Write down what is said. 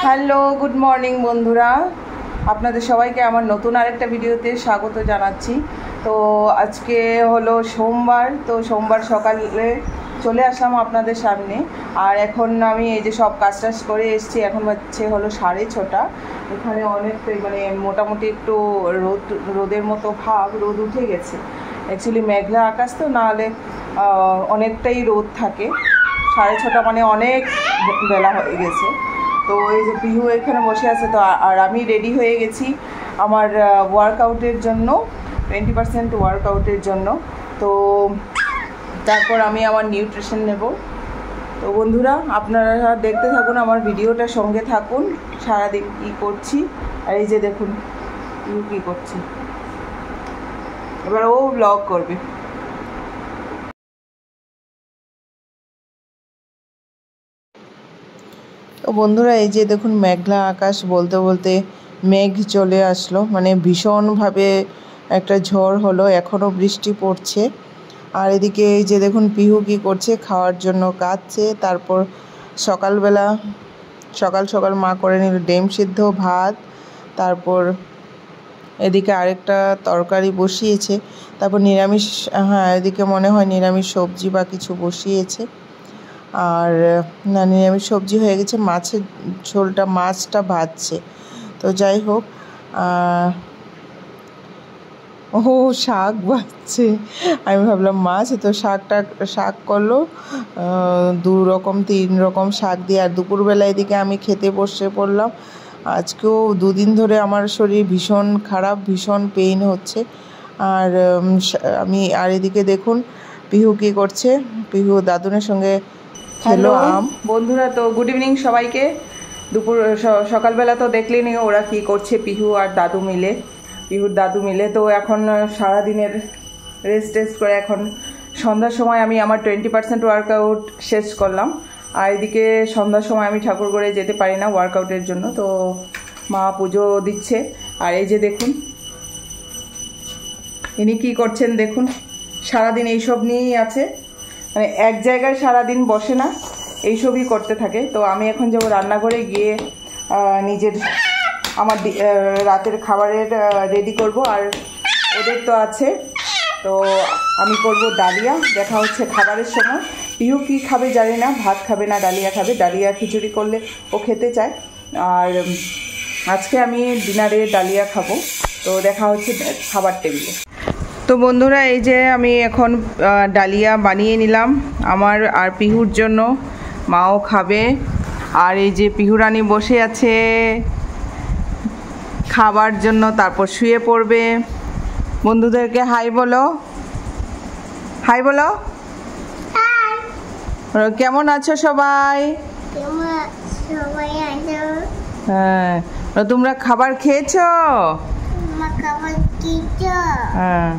Hello, good morning বন্ধুরা, আপনাদের সবাইকে আমার নতুন আরেকটা ভিডিওতে স্বাগত জানাচ্ছি। তো আজকে হলো সোমবার, তো সোমবার সকালে চলে আসলাম আপনাদের সামনে। আর এখন আমি এই যে সব কাজ টাজ করে এসেছি, এখন হচ্ছে হলো 6:30। এখানে অনেকটাই মানে মোটামুটি একটু রোদের মতো ভাব, রোদ উঠে গেছে। অ্যাকচুয়ালি মেঘলা আকাশ, তো নাহলে অনেকটাই রোদ থাকে। 6:30 মানে অনেক বেলা হয়ে গেছে। তো এই যে পিহু এখানে বসে আছে, তো আর আমি রেডি হয়ে গেছি আমার ওয়ার্কআউটের জন্য, 20% ওয়ার্কআউটের জন্য। তো তারপর আমি আমার নিউট্রিশন নেব। তো বন্ধুরা, আপনারা দেখতে থাকুন, আমার ভিডিওটা সঙ্গে থাকুন, সারাদিন কী করছি। আর এই যে দেখুন পিহু কী করছি, এবার ও ব্লগ করবে। তো বন্ধুরা, এই যে দেখুন মেঘলা আকাশ, বলতে বলতে মেঘ চলে আসলো, মানে ভীষণভাবে একটা ঝড় হলো, এখনও বৃষ্টি পড়ছে। আর এদিকে এই যে দেখুন পিহু কী করছে, খাওয়ার জন্য কাঁদছে। তারপর সকালবেলা সকাল সকাল মা করে নিল ডিম সিদ্ধ, ভাত, তারপর এদিকে আরেকটা তরকারি বসিয়েছে, তারপর নিরামিষ, হ্যাঁ এদিকে মনে হয় নিরামিষ সবজি বা কিছু বসিয়েছে। আর না, নিরামিষ সবজি হয়ে গেছে, মাছের ঝোলটা, মাছটা ভাজছে। তো যাই হোক, ও শাক ভাজছে, আমি ভাবলাম মাছ, তো শাক করলো 2 রকম 3 রকম শাক দিয়ে। আর দুপুরবেলা এদিকে আমি খেতে বসে পড়লাম। আজকেও 2 দিন ধরে আমার শরীর ভীষণ খারাপ, ভীষণ পেইন হচ্ছে। আর আর এদিকে দেখুন পিহু কী করছে, পিহু দাদুনের সঙ্গে খেলো আম। বন্ধুরা, তো গুড ইভিনিং সবাইকে। সকালবেলা তো দেখলেনি ওরা কি করছে, পিহু আর দাদু মিলে, পিহুর দাদু মিলে। তো এখন সারাদিনের রেস্ট করে এখন সন্ধ্যার সময় আমি আমার 20% ওয়ার্কআউট শেষ করলাম। আর এদিকে সন্ধ্যার সময় আমি ঠাকুর ঘরে যেতে পারি না ওয়ার্কআউটের জন্য, তো মা পুজো দিচ্ছে। আর এই যে দেখুন ইনি কী করছেন, দেখুন সারাদিন এইসব নিয়েই আছে, মানে এক জায়গায় সারাদিন বসে না, এইসবই করতে থাকে। তো আমি এখন যাবো রান্নাঘরে গিয়ে আমার রাতের খাবারের রেডি করব। আর ওদের তো আছে, তো আমি করব ডালিয়া। দেখা হচ্ছে খাবারের সময়। পিহু কী খাবে জানি না, ভাত খাবে না ডালিয়া খাবে, ডালিয়া খিচুড়ি করলে ও খেতে চায়। আর আজকে আমি ডিনারে ডালিয়া খাবো। তো দেখা হচ্ছে খাবার টেবিলে। তো বন্ধুরা, এই যে আমি এখন ডালিয়া বানিয়ে নিলাম আমার আর পিহুর জন্য, মাও খাবে। আর এই যে পিহুরানি বসে আছে খাবার জন্য, তারপর শুয়ে পড়বে। বন্ধুদেরকে হাই বলো, হাই বলো। কেমন আছো সবাই? হ্যাঁ, তোমরা খাবার খেয়েছো? হ্যাঁ।